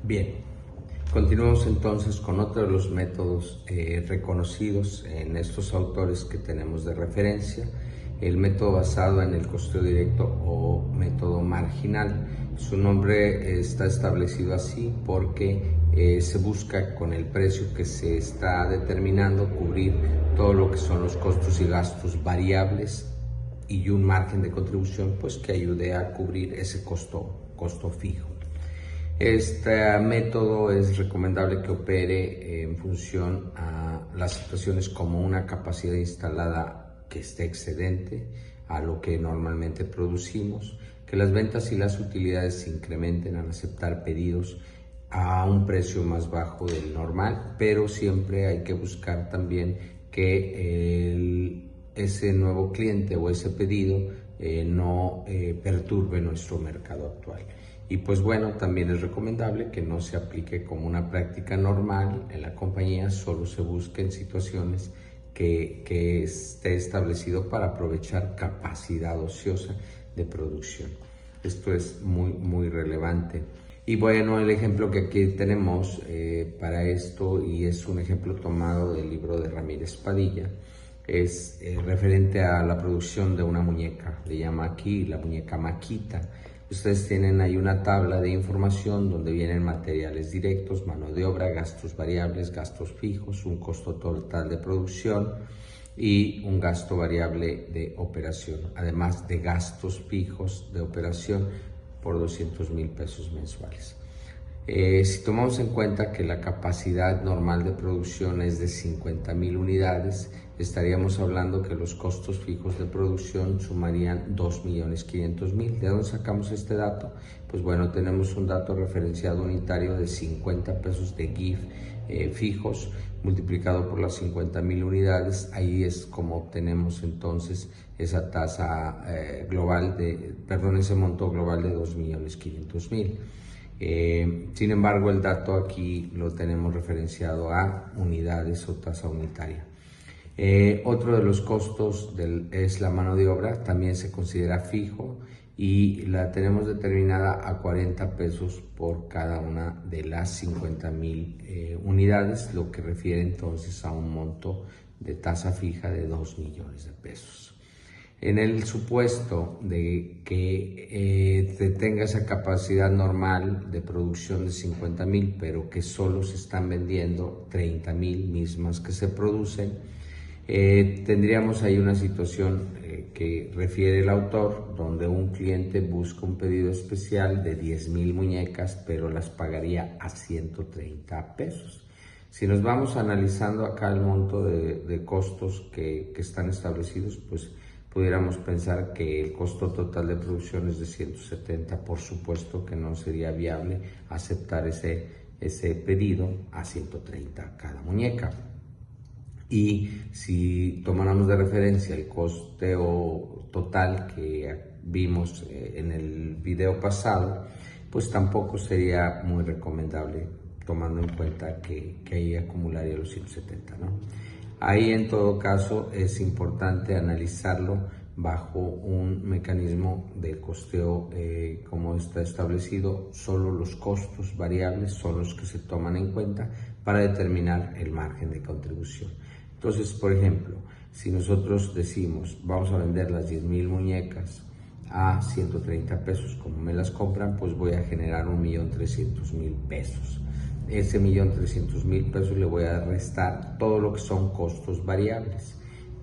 Bien, continuamos entonces con otro de los métodos reconocidos en estos autores que tenemos de referencia, el método basado en el costeo directo o método marginal. Su nombre está establecido así porque se busca con el precio que se está determinando cubrir todo lo que son los costos y gastos variables y un margen de contribución pues que ayude a cubrir ese costo fijo. Este método es recomendable que opere en función a las situaciones como una capacidad instalada que esté excedente a lo que normalmente producimos, que las ventas y las utilidades se incrementen al aceptar pedidos a un precio más bajo del normal, pero siempre hay que buscar también que ese nuevo cliente o ese pedido no perturbe nuestro mercado actual. Y pues bueno, también es recomendable que no se aplique como una práctica normal en la compañía, solo se busquen situaciones que esté establecido para aprovechar capacidad ociosa de producción. Esto es muy relevante. Y bueno, el ejemplo que aquí tenemos para esto, y es un ejemplo tomado del libro de Ramírez Padilla, es referente a la producción de una muñeca. Le llama aquí la muñeca Maquita. Ustedes tienen ahí una tabla de información donde vienen materiales directos, mano de obra, gastos variables, gastos fijos, un costo total de producción y un gasto variable de operación, además de gastos fijos de operación por 200,000 pesos mensuales. Si tomamos en cuenta que la capacidad normal de producción es de 50,000 unidades, estaríamos hablando que los costos fijos de producción sumarían 2,500,000. ¿De dónde sacamos este dato? Pues bueno, tenemos un dato referenciado unitario de 50 pesos de GIF fijos multiplicado por las 50,000 unidades. Ahí es como obtenemos entonces esa tasa global ese monto global de 2,500,000. Sin embargo, el dato aquí lo tenemos referenciado a unidades o tasa unitaria. Otro de los costos es la mano de obra, también se considera fijo y la tenemos determinada a 40 pesos por cada una de las 50,000 unidades, lo que refiere entonces a un monto de tasa fija de 2 millones de pesos. En el supuesto de que se tenga esa capacidad normal de producción de 50,000, pero que solo se están vendiendo 30,000 mismas que se producen, tendríamos ahí una situación que refiere el autor, donde un cliente busca un pedido especial de 10,000 muñecas, pero las pagaría a 130 pesos. Si nos vamos analizando acá el monto de costos que están establecidos, pues pudiéramos pensar que el costo total de producción es de 170, por supuesto que no sería viable aceptar ese pedido a 130 cada muñeca. Y si tomáramos de referencia el costeo total que vimos en el video pasado, pues tampoco sería muy recomendable tomando en cuenta que ahí acumularía los 170, ¿no? Ahí en todo caso es importante analizarlo bajo un mecanismo de costeo como está establecido. Solo los costos variables son los que se toman en cuenta para determinar el margen de contribución. Entonces, por ejemplo, si nosotros decimos vamos a vender las 10,000 muñecas a 130 pesos, como me las compran, pues voy a generar 1,300,000 pesos. Ese 1,300,000 pesos le voy a restar todo lo que son costos variables.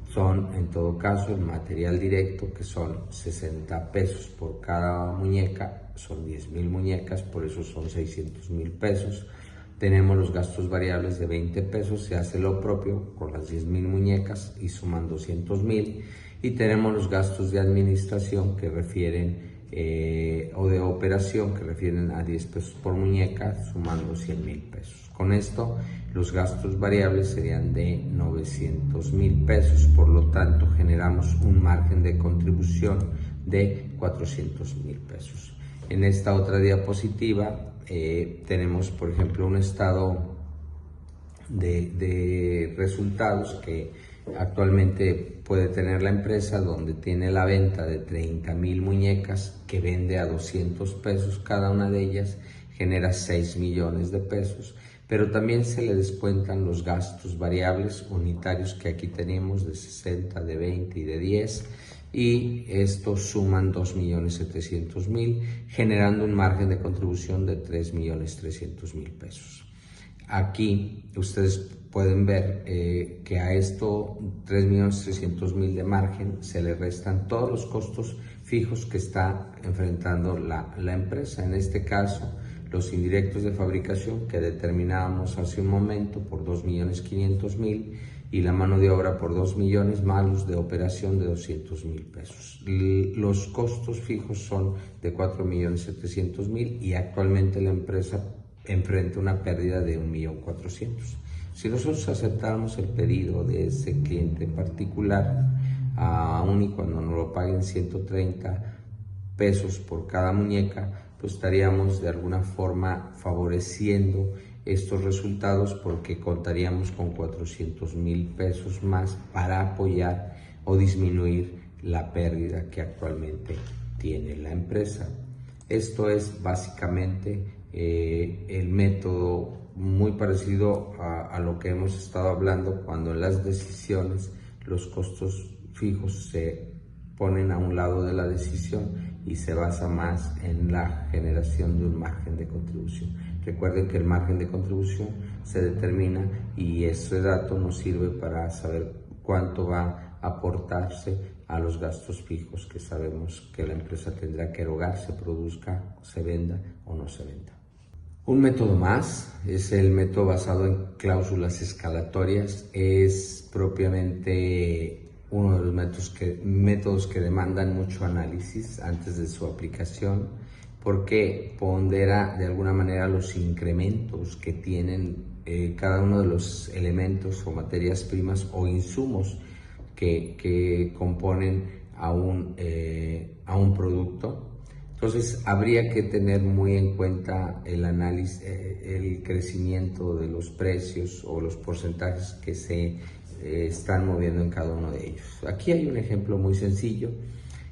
Son en todo caso el material directo, que son 60 pesos por cada muñeca, son 10,000 muñecas, por eso son 600,000 pesos. Tenemos los gastos variables de 20 pesos, se hace lo propio con las 10,000 muñecas y suman 200,000. Y tenemos los gastos de administración que refieren o de operación que refieren a 10 pesos por muñeca, sumando 100,000 pesos. Con esto, los gastos variables serían de 900,000 pesos, por lo tanto, generamos un margen de contribución de 400,000 pesos. En esta otra diapositiva tenemos, por ejemplo, un estado de resultados que actualmente puede tener la empresa, donde tiene la venta de 30,000 muñecas que vende a 200 pesos cada una de ellas, genera 6 millones de pesos, pero también se le descuentan los gastos variables unitarios que aquí tenemos de 60, de 20 y de 10, y estos suman 2.700.000, generando un margen de contribución de 3.300.000 pesos. Aquí ustedes pueden ver que a esto 3.300.000 de margen se le restan todos los costos fijos que está enfrentando la empresa. En este caso, los indirectos de fabricación que determinábamos hace un momento por 2.500.000 y la mano de obra por 2 millones, más los de operación de 200.000 pesos. Los costos fijos son de 4.700.000 y actualmente la empresa enfrenta una pérdida de 1.400.000. Si nosotros aceptáramos el pedido de ese cliente en particular, aún y cuando nos lo paguen 130 pesos por cada muñeca, pues estaríamos de alguna forma favoreciendo estos resultados porque contaríamos con 400.000 pesos más para apoyar o disminuir la pérdida que actualmente tiene la empresa. Esto es básicamente el método muy parecido a lo que hemos estado hablando cuando en las decisiones los costos fijos se ponen a un lado de la decisión y se basa más en la generación de un margen de contribución. Recuerden que el margen de contribución se determina y ese dato nos sirve para saber cuánto va a aportarse a los gastos fijos que sabemos que la empresa tendrá que erogar, se produzca, se venda o no se venda. Un método más es el método basado en cláusulas escalatorias. Es propiamente uno de los métodos que demandan mucho análisis antes de su aplicación, porque pondera de alguna manera los incrementos que tienen cada uno de los elementos o materias primas o insumos que componen a un producto. Entonces habría que tener muy en cuenta el análisis, el crecimiento de los precios o los porcentajes que se están moviendo en cada uno de ellos. Aquí hay un ejemplo muy sencillo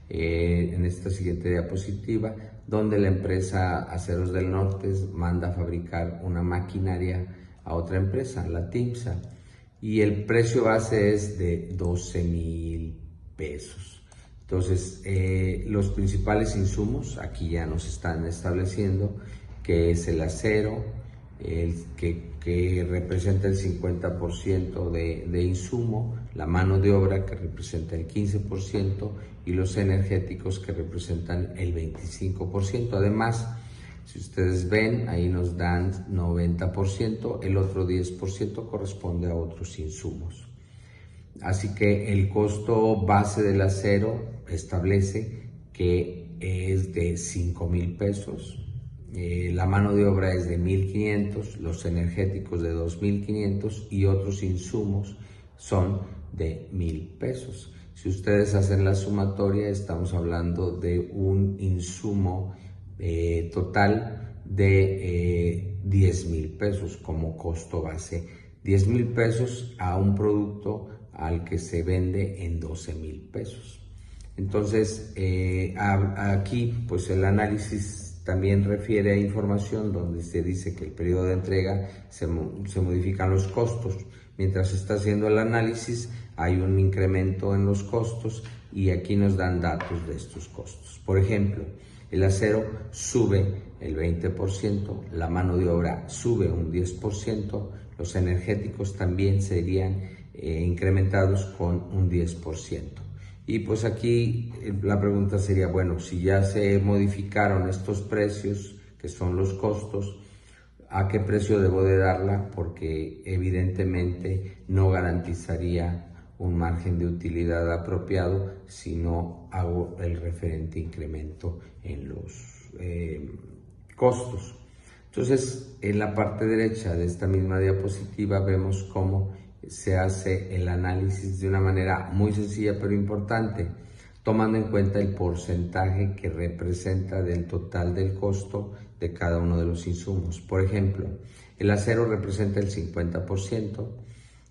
en esta siguiente diapositiva, donde la empresa Aceros del Norte manda a fabricar una maquinaria a otra empresa, la TIMSA, y el precio base es de 12.000 pesos. Entonces, los principales insumos aquí ya nos están estableciendo que es el acero, que representa el 50% de insumo, la mano de obra que representa el 15% y los energéticos que representan el 25%. Además, si ustedes ven, ahí nos dan 90%, el otro 10% corresponde a otros insumos. Así que el costo base del acero establece que es de 5.000 pesos, la mano de obra es de 1.500, los energéticos de 2.500 y otros insumos son de 1.000 pesos. Si ustedes hacen la sumatoria, estamos hablando de un insumo total de 10.000 pesos como costo base. 10.000 pesos a un producto al que se vende en 12.000 pesos. Entonces, aquí pues el análisis también refiere a información donde se dice que el periodo de entrega se modifican los costos. Mientras se está haciendo el análisis, hay un incremento en los costos y aquí nos dan datos de estos costos. Por ejemplo, el acero sube el 20%, la mano de obra sube un 10%, los energéticos también serían incrementados con un 10%. Y pues aquí la pregunta sería, bueno, si ya se modificaron estos precios, que son los costos, ¿a qué precio debo de darla? Porque evidentemente no garantizaría un margen de utilidad apropiado si no hago el referente incremento en los costos. Entonces, en la parte derecha de esta misma diapositiva vemos cómo se hace el análisis de una manera muy sencilla pero importante, tomando en cuenta el porcentaje que representa del total del costo de cada uno de los insumos. Por ejemplo, el acero representa el 50%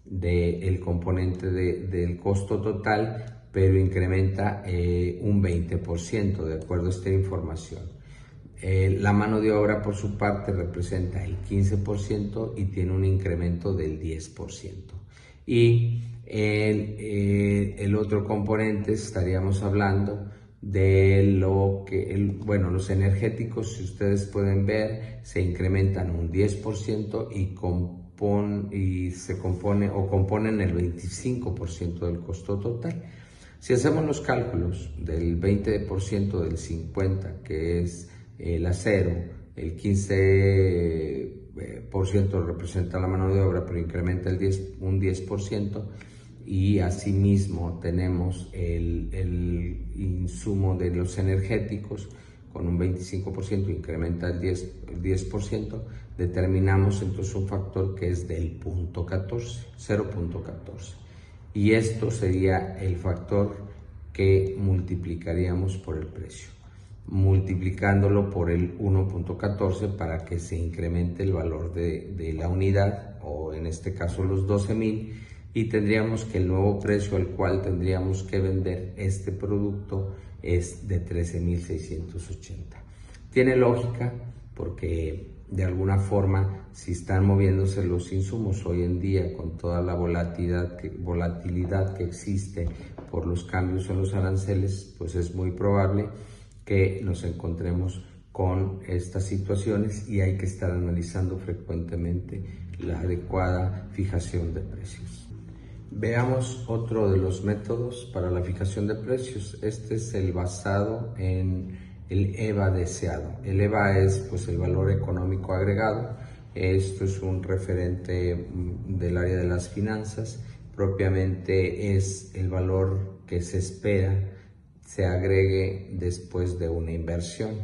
del componente del costo total, pero incrementa un 20% de acuerdo a esta información. La mano de obra, por su parte, representa el 15% y tiene un incremento del 10%. Y el otro componente, estaríamos hablando de los energéticos, si ustedes pueden ver, se incrementan un 10% y se componen el 25% del costo total. Si hacemos los cálculos del 20% del 50%, que es el acero, el 15% representa la mano de obra, pero incrementa un 10%, y asimismo tenemos el insumo de los energéticos con un 25%, incrementa el 10%, determinamos entonces un factor que es del 0.14. Y esto sería el factor que multiplicaríamos por el precio, multiplicándolo por el 1.14 para que se incremente el valor de la unidad, o en este caso los 12,000, y tendríamos que el nuevo precio al cual tendríamos que vender este producto es de 13,680. Tiene lógica porque de alguna forma, si están moviéndose los insumos hoy en día con toda la volatilidad que existe por los cambios en los aranceles, pues es muy probable que nos encontremos con estas situaciones y hay que estar analizando frecuentemente la adecuada fijación de precios. Veamos otro de los métodos para la fijación de precios. Este es el basado en el EVA deseado. El EVA es pues el valor económico agregado. Esto es un referente del área de las finanzas. Propiamente es el valor que se espera se agregue después de una inversión.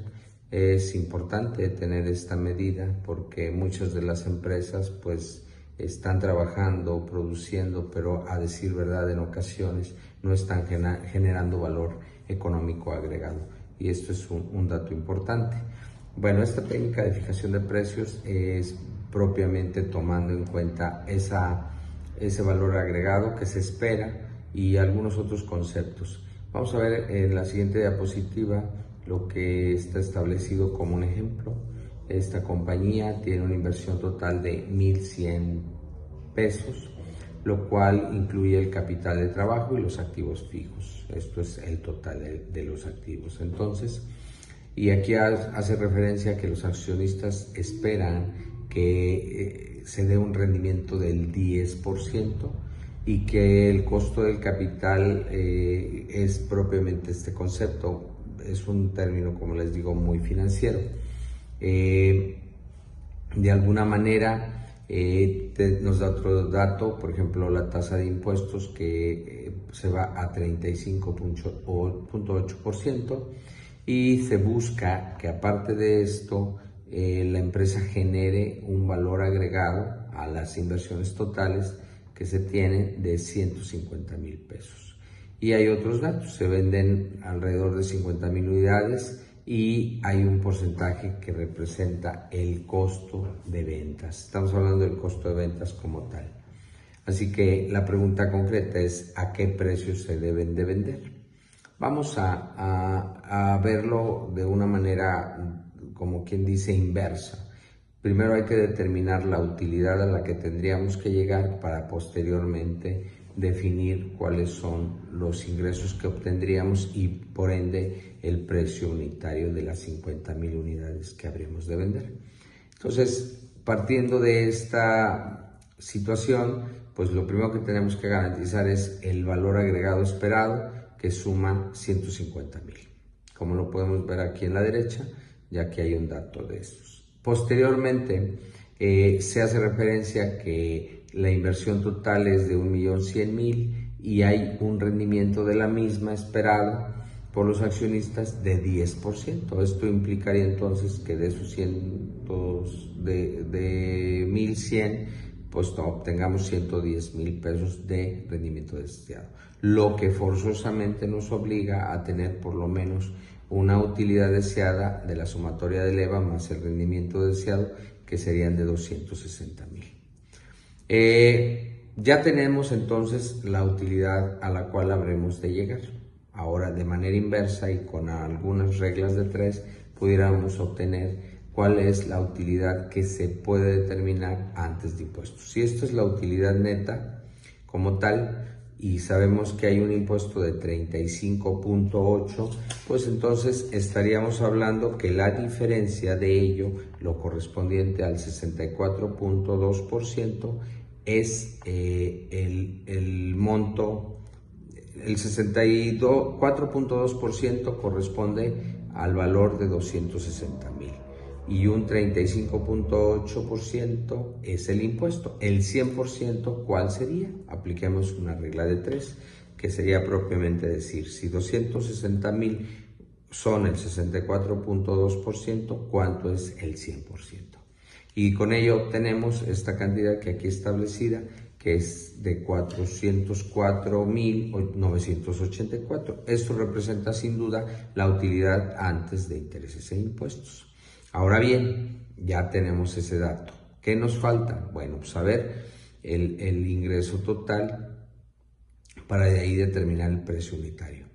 Es importante tener esta medida porque muchas de las empresas pues están trabajando, produciendo, pero a decir verdad en ocasiones no están generando valor económico agregado. Y esto es un dato importante. Bueno, esta técnica de fijación de precios es propiamente tomando en cuenta ese valor agregado que se espera y algunos otros conceptos. Vamos a ver en la siguiente diapositiva lo que está establecido como un ejemplo. Esta compañía tiene una inversión total de 1,100 pesos, lo cual incluye el capital de trabajo y los activos fijos. Esto es el total de los activos. Entonces, y aquí hace referencia a que los accionistas esperan que se dé un rendimiento del 10% y que el costo del capital es propiamente este concepto. Es un término, como les digo, muy financiero. De alguna manera nos da otro dato, por ejemplo, la tasa de impuestos que se va a 35.8%, y se busca que aparte de esto la empresa genere un valor agregado a las inversiones totales que se tienen de 150,000 pesos. Y hay otros datos, se venden alrededor de 50,000 unidades y hay un porcentaje que representa el costo de ventas. Estamos hablando del costo de ventas como tal. Así que la pregunta concreta es ¿a qué precios se deben de vender? Vamos a verlo de una manera, como quien dice, inversa. Primero hay que determinar la utilidad a la que tendríamos que llegar para posteriormente definir cuáles son los ingresos que obtendríamos y por ende el precio unitario de las 50,000 unidades que habríamos de vender. Entonces, partiendo de esta situación, pues lo primero que tenemos que garantizar es el valor agregado esperado, que suma 150,000, como lo podemos ver aquí en la derecha, ya que hay un dato de estos. Posteriormente, se hace referencia a que la inversión total es de 1,100,000 y hay un rendimiento de la misma esperado por los accionistas de 10%. Esto implicaría entonces que de esos 1,100, pues obtengamos 110,000 pesos de rendimiento deseado, lo que forzosamente nos obliga a tener por lo menos una utilidad deseada de la sumatoria del EVA más el rendimiento deseado, que serían de 260,000. Ya tenemos entonces la utilidad a la cual habremos de llegar. Ahora, de manera inversa y con algunas reglas de tres, pudiéramos obtener cuál es la utilidad que se puede determinar antes de impuestos. Si esto es la utilidad neta como tal, y sabemos que hay un impuesto de 35.8, pues entonces estaríamos hablando que la diferencia de ello, lo correspondiente al 64.2%, es el monto. El 64.2% corresponde al valor de 260,000 y un 35.8% es el impuesto. El 100%, ¿cuál sería? Apliquemos una regla de 3, que sería propiamente decir, si 260,000 son el 64.2%, ¿cuánto es el 100%? Y con ello obtenemos esta cantidad que aquí establecida, que es de 404,984. Esto representa sin duda la utilidad antes de intereses e impuestos. Ahora bien, ya tenemos ese dato. ¿Qué nos falta? Bueno, pues saber el ingreso total para de ahí determinar el precio unitario.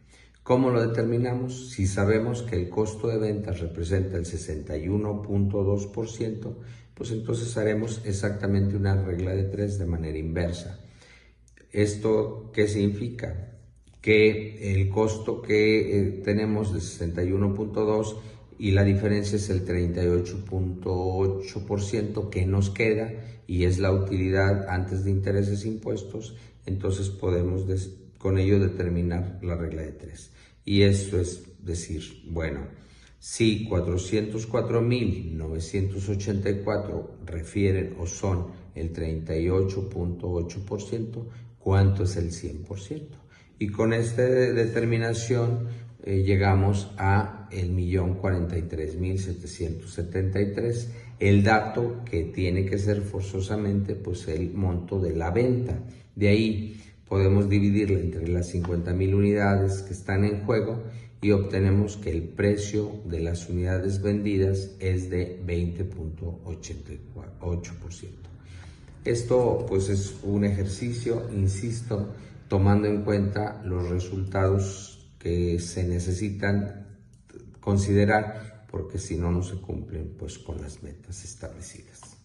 ¿Cómo lo determinamos? Si sabemos que el costo de ventas representa el 61.2%, pues entonces haremos exactamente una regla de 3 de manera inversa. ¿Esto qué significa? Que el costo que tenemos de 61.2 y la diferencia es el 38.8% que nos queda y es la utilidad antes de intereses e impuestos, entonces podemos con ello determinar la regla de 3. Y eso es decir, bueno, si 404,984 refieren o son el 38.8%, ¿cuánto es el 100%? Y con esta determinación llegamos a el 1,043,773, el dato que tiene que ser forzosamente pues el monto de la venta. De ahí podemos dividirla entre las 50,000 unidades que están en juego y obtenemos que el precio de las unidades vendidas es de 20.88%. Esto pues es un ejercicio, insisto, tomando en cuenta los resultados que se necesitan considerar, porque si no, no se cumplen pues con las metas establecidas.